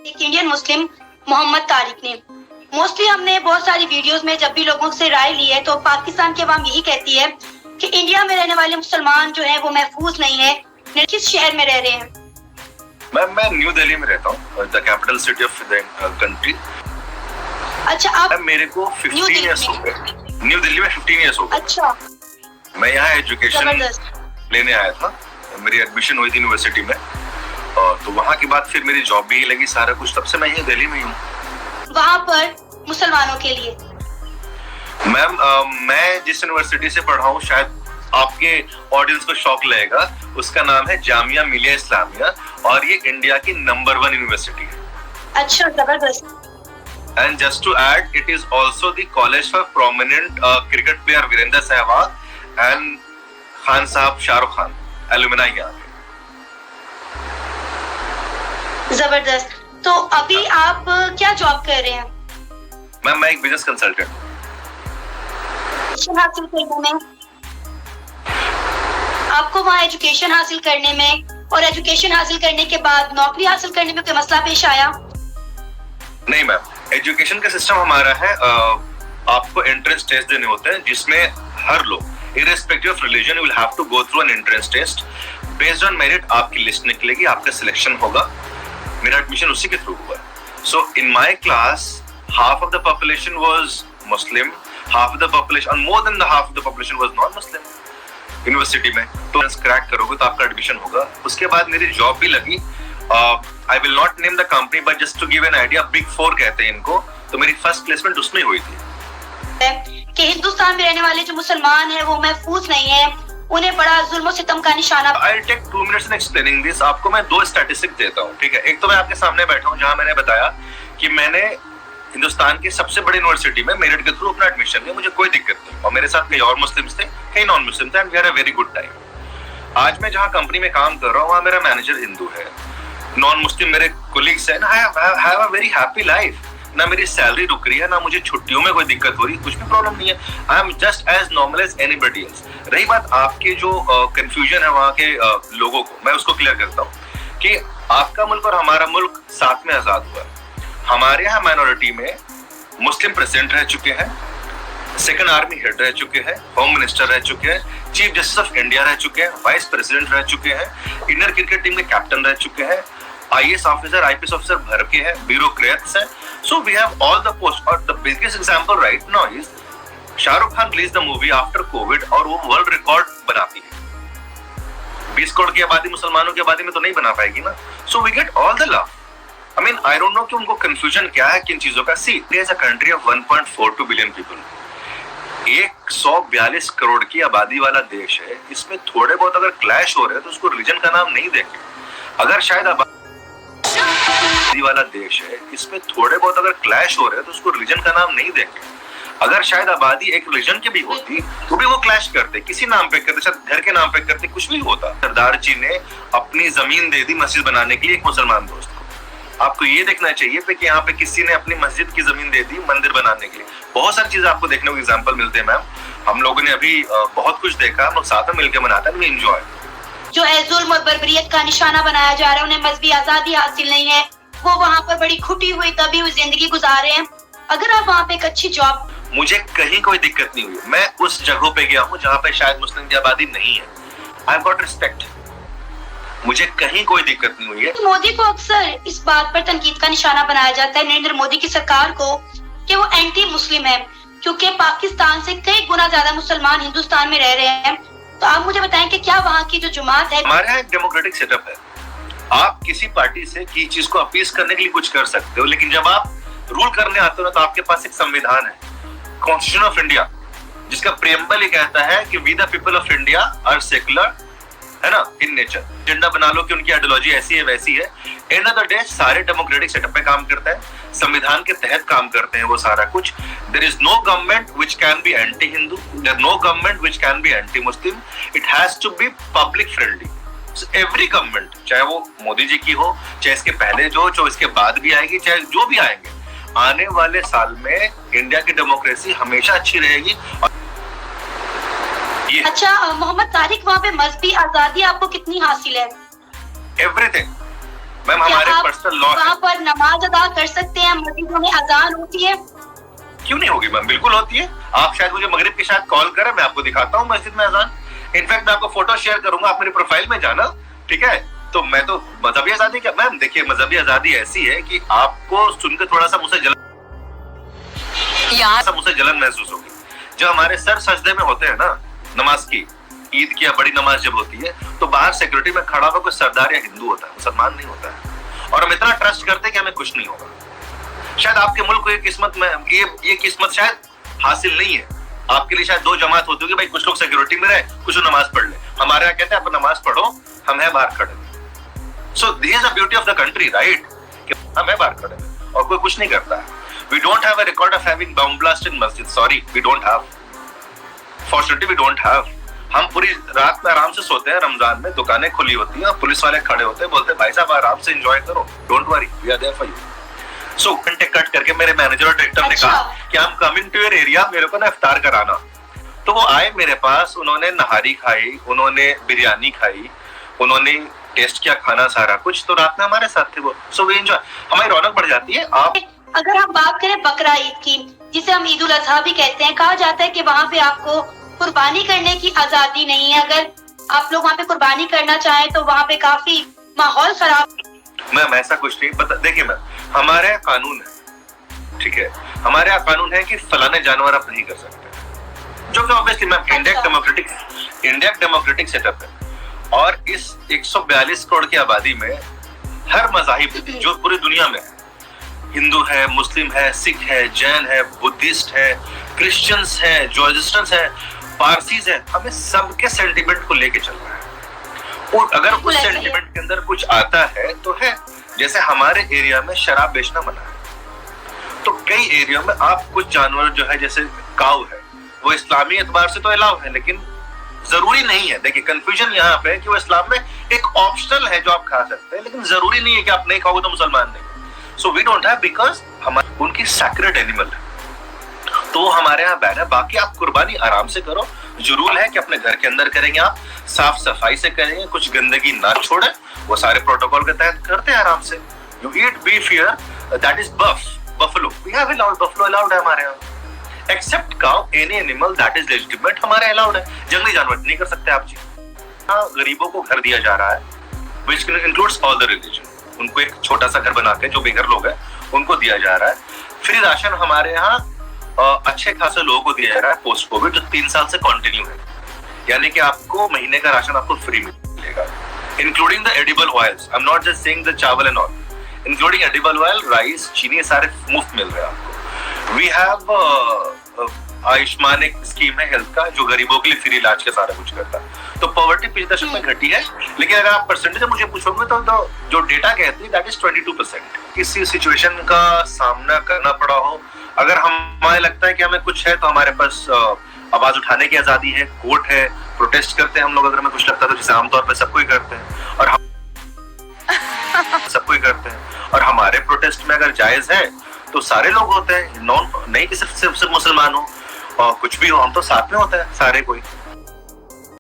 एक Indian Muslim Mohammad Tariq ने। Mostly हमने बहुत सारी वीडियोस में जब भी लोगों से राय ली है तो पाकिस्तान की आवाम यही कहती है कि इंडिया में रहने वाले मुसलमान जो है वो महफूज नहीं है। किस शहर में रह रहे हैं? मैं न्यू दिल्ली में रहता हूँ, the capital city of the country. अच्छा, आप मेरे को 15 इयर्स हो गए, न्यू दिल्ली में 15 इयर्स हो गए। अच्छा, मैं यहाँ एजुकेशन लेने आया था, मेरी एडमिशन हुई थी यूनिवर्सिटी में, और तो वहाँ के बाद फिर मेरी जॉब भी लगी, सारा कुछ, तब से मैं यही दिल्ली में हूँ। वहाँ पर मुसलमानों के लिए मैम, मैं जिस यूनिवर्सिटी से पढ़ा हूँ, शायद आपके ऑडियंस को शॉक लगेगा, उसका नाम है जामिया मिलिया इस्लामिया, और ये इंडिया की नंबर 1 यूनिवर्सिटी है। अच्छा, जबरदस्त। And just to add, it is also the college for prominent cricket player Virender Sehwag and Khan Sahab Shahrukh Khan, alumni यहाँ पे। जबरदस्त। तो अभी आप क्या जॉब कर रहे हैं? मैं एक बिजनेस कंसल्टेंट हूँ। हासिल करने में आपको वहाँ एजुकेशन हासिल करने में और एजुकेशन हासिल करने के बाद नौकरी हासिल करने में कोई मसला पेश आया? नहीं मैम, एजुकेशन का सिस्टम हमारा है, आपको एंट्रेंस टेस्ट देने होते हैं, जिसमें हर लोग irrespective of religion you will have to go through an entrance test. Based on merit आपकी लिस्ट निकलेगी, आपका सिलेक्शन होगा। मेरा एडमिशन उसी के थ्रू हुआ। So in my class half of the population was Muslim, half of the population, and more than the half of the population was non-Muslim. University में तो क्रैक करोगे तो आपका एडमिशन होगा। उसके बाद मेरी जॉब भी लगी। I will not name the company, but just to give an idea, big 4 कहते हैं इनको, तो मेरी फर्स्ट प्लेसमेंट उसमें हुई थी। कि हिंदुस्तान में रहने वाले जो मुसलमान हैं वो महफूज नहीं है, उन्हें बड़ा जुल्म सितम का निशाना। I'll take 2 minutes in explaining this. आपको मैं 2 स्टैटिस्टिक देता हूँ, ठीक है। एक तो मैं आपके सामने बैठा हूँ, जहाँ मैंने बताया कि मैंने हिंदुस्तान की सबसे बड़ी यूनिवर्सिटी में मेरिट के थ्रू अपना एडमिशन लिया, मुझे कोई दिक्कत नहीं, और मेरे साथ कई और मुस्लिम्स थे, कई नॉन मुस्लिम थे, and we had a very good time. आज मैं जहाँ कंपनी में काम कर रहा हूँ, वहाँ मेरा मैनेजर हिंदू है, नॉन मुस्लिम मेरे कोलीग्स हैं, I have a very happy life. ना मेरी सैलरी रुक रही है, ना मुझे छुट्टियों में कोई दिक्कत हो रही है, कुछ भी प्रॉब्लम नहीं है। I am just as normal as anybody else. रही बात आपके जो कंफ्यूजन है वहाँ के लोगों को, मैं उसको क्लियर करता हूँ कि आपका मुल्क और हमारा मुल्क साथ में आजाद हुआ। हमारे यहाँ माइनॉरिटी में मुस्लिम प्रेसिडेंट रह चुके हैं, सेकंड आर्मी हेड रह चुके हैं, होम मिनिस्टर रह चुके हैं, चीफ जस्टिस ऑफ इंडिया रह चुके हैं, वाइस प्रेसिडेंट रह चुके हैं, इंडियन क्रिकेट टीम के कैप्टन रह चुके हैं, आईएएस ऑफिसर, आईपीएस ऑफिसर भर के हैं, ब्यूरोक्रेट्स हैं। So we have all the post, और the biggest example right now is Shahrukh Khan release the movie after covid, और वो वर्ल्ड रिकॉर्ड बनाती है। 20 करोड़ की आबादी मुसलमानों की आबादी में तो नहीं बना पाएगी ना। So we get all the love. I mean, I don't know कि उनको confusion क्या है किन चीजों का। See, India is a country of 1.42 billion people. 142 crore की आबादी वाला देश है, इसमें थोड़े बहुत अगर क्लैश हो रहे हैं तो उसको रिलीजन का नाम नहीं देंगे। अगर शायद आबादी वाला देश है, इसमें थोड़े बहुत अगर क्लैश हो रहे हैं तो उसको रिलीजन का नाम नहीं देंगे। अगर शायद आबादी एक रिलीजन की भी होती तो भी वो क्लैश करते, किसी नाम पे करते, शायद घर के नाम पे करते, कुछ भी होता। सरदार जी ने अपनी जमीन दे दी मस्जिद बनाने के लिए एक मुसलमान दोस्त। आपको ये देखना चाहिए कि यहाँ पे किसी ने अपनी मस्जिद की जमीन दे दी मंदिर बनाने के लिए। बहुत सारी चीजें आपको देखने को एग्जांपल मिलते हैं मैम। हम लोगों ने अभी बहुत कुछ देखा, हम लोग साथ में मिलकर मनाते हैं, एंजॉय। जो है जुल्म और बर्बरियत का निशाना बनाया जा रहा है, उन्हें मजहबी आजादी हासिल नहीं है, वो वहाँ पर बड़ी खुटी हुई दबी हुई जिंदगी गुजार रहे हैं। अगर आप वहाँ पे एक अच्छी जॉब, मुझे कहीं कोई दिक्कत नहीं हुई। मैं उस जगहों पे गया हूँ जहाँ पे शायद मुस्लिम की आबादी नहीं है। आई हैव गॉट रिस्पेक्ट, मुझे कहीं कोई दिक्कत नहीं हुई है। मोदी को अक्सर इस बात पर तनकीद का निशाना बनाया जाता है, नरेंद्र मोदी की सरकार को, कि वो एंटी मुस्लिम है, क्योंकि पाकिस्तान से कई गुना ज्यादा मुसलमान हिंदुस्तान में रह रहे हैं। तो आप मुझे बताएं कि क्या वहाँ की जो जमात है। हमारे यहाँ एक डेमोक्रेटिक सेटअप है, आप किसी पार्टी से की चीज को अपील करने के लिए कुछ कर सकते हो, लेकिन जब आप रूल करने आते हो ना, तो आपके पास एक संविधान है, कॉन्स्टिट्यूशन ऑफ इंडिया, जिसका प्रेम्बल ये कहता है कि we the people of India are secular, है ना, इन नेचर। एजेंडा बना लो कि उनकी आइडियोलॉजी ऐसी है वैसी है। एंड ऑफ द डे सारे डेमोक्रेटिक सेटअप पे काम करता है, संविधान के तहत काम करते हैं वो सारा कुछ। There is no government which can be anti Hindu, there no government which can be anti Muslim. It has to be public friendly. Every government, चाहे वो मोदी जी की हो, चाहे इसके पहले जो इसके बाद भी आएगी, चाहे जो भी आएंगे, आने वाले साल में इंडिया की डेमोक्रेसी हमेशा अच्छी रहेगी। अच्छा मोहम्मद तारिक, वहाँ पे मजहबी आजादी आपको कितनी हासिल है? एवरीथिंग। मैम क्या हमारे आप पर्सनल लॉ वहाँ पर नमाज अदा कर सकते हैं? मस्जिदों में अजान होती है? क्यों नहीं होगी मैम, बिल्कुल होती है। आप शायद मुझे मगरिब के साथ कॉल करें, मैं आपको दिखाता हूँ मस्जिद में अजान। इनफैक्ट मैं आपको फोटो शेयर करूंगा, आप मेरी प्रोफाइल में जाना, ठीक है। तो मैं तो मजहबी आजादी क्या मैम, देखिए मजहबी आजादी ऐसी है कि आपको सुनकर थोड़ा सा मुझसे जलन महसूस होगी। जब हमारे सर सजदे में होते हैं ना नमाज की, ईद की या बड़ी नमाज जब होती है, तो बाहर सिक्योरिटी में खड़ा हुआ कोई सरदार या हिंदू होता है, मुसलमान नहीं होता है। और हम इतना ट्रस्ट करते हैं कि हमें कुछ नहीं होगा। शायद आपके मुल्क को ये किस्मत में ये किस्मत शायद हासिल नहीं है। आपके लिए शायद दो जमात होती होगी, भाई कुछ लोग सिक्योरिटी में रहे, कुछ लोग नमाज पढ़ ले। हमारे यहाँ कहते हैं आप नमाज पढ़ो, हम है बाहर खड़े। So this is the beauty of the country, right, कि हम है बाहर खड़े और कोई कुछ नहीं करता है। We don't have a record of having bomb blast in masjid. Sorry, we don't have. Fortunately, we don't have. हम पूरी रात में आराम से सोते हैं, रमजान में दुकानें खुली होती हैं, पुलिस वाले खड़े होते हैं, बोलते हैं भाई साहब आराम से एंजॉय करो, don't worry, we are there for you. So घंटे कट करके मेरे मैनेजर और डायरेक्टर ने कहा कि I am coming to your area, मेरे को ना इफ्तार कराना। तो वो आए मेरे पास, उन्होंने नहारी खाई, उन्होंने बिरयानी खाई, उन्होंने टेस्ट किया खाना सारा कुछ। तो रात में हमारे साथ थे वो। सो वी एंजॉय, हमारी रौनक बढ़ जाती है। आप अगर हम बात करें बकरा ईद की, जिसे हम ईद उल अजहा भी कहते हैं, कहा जाता है कि वहाँ पे आपको कुर्बानी करने की आजादी नहीं है। अगर आप लोग वहाँ पे कुर्बानी करना चाहें तो वहाँ पे काफी माहौल खराब। मैम ऐसा कुछ नहीं, देखिए मैम हमारे यहाँ कानून है, ठीक है, हमारे यहाँ कानून है कि फलाने जानवर आप नहीं कर सकते, जो कि obviously ma'am India democratic setup है। और इस 142 करोड़ की आबादी में हर मज़ाहिब जो पूरी दुनिया में है, हिंदू है, मुस्लिम है, सिख है, जैन है, बुद्धिस्ट है, क्रिश्चियंस है, जोजिस्टन्स है, पारसीज है, हमें सबके सेंटिमेंट को लेके चलना है। और अगर उस सेंटिमेंट के अंदर कुछ आता है तो है। जैसे हमारे एरिया में शराब बेचना मना है, तो कई एरिया में आप कुछ जानवर जो है जैसे काऊ है, वो इस्लामी एतबार से तो अलाउ है, लेकिन जरूरी नहीं है। देखिए कंफ्यूजन यहाँ पे है कि वो इस्लाम में एक ऑप्शनल है जो आप खा सकते हैं, लेकिन जरूरी नहीं है कि आप नहीं खाओगे तो मुसलमान नहीं। So we don't have because हमारे उनकी sacred animal है, तो हमारे यहाँ बैन है। बाकी आप कुर्बानी आराम से करो, जो रूल है कि अपने घर के अंदर करेंगे, आप साफ सफाई से करेंगे, कुछ गंदगी ना छोड़े, वो सारे प्रोटोकॉल के तहत करते हैं आराम से। You eat beef here, that is buffalo. We have allowed buffalo allowed है हमारे यहाँ। Except cow, any animal that is legitimate हमारे allowed है। जंगली जानवर नहीं कर सकते आप जी। हाँ, गरीबों को घर दिया जा रहा है, which includes all the religion। उनको एक छोटा सा घर बना के जो बेघर लोग हैं उनको दिया जा रहा है। फ्री राशन हमारे यहाँ अच्छे खासे लोगों को दिया जा रहा है पोस्ट कोविड, जो 3 साल से कंटिन्यू है। यानी कि आपको महीने का राशन आपको फ्री मिलेगा, including the edible oils. I am not just saying the chawal and all, including edible oil, rice, chini, सारे मुफ्त मिल रहे हैं आपको। वी हैव आयुष्मान एक स्कीम है हेल्थ का, जो गरीबों के लिए फ्री इलाज का सारा कुछ करता है। तो पॉवर्टी पिछले दशक में घटी है, लेकिन अगर आप परसेंटेज मुझे पूछोगे तो जो डेटा कहती है दैट इज 22%। किसी सिचुएशन का सामना करना पड़ा हो, अगर हमें लगता है कि हमें कुछ है, तो हमारे पास आवाज उठाने की आजादी है, कोर्ट है, प्रोटेस्ट करते हैं हम लोग। अगर हमें कुछ लगता है तो जैसे आमतौर पर सबको ही करते हैं, और सबको ही करते हैं। और हमारे प्रोटेस्ट में अगर जायज है तो सारे लोग होते हैं, नहीं कि सिर्फ मुसलमान हो और कुछ भी हो, हम तो साथ में होता है सारे कोई।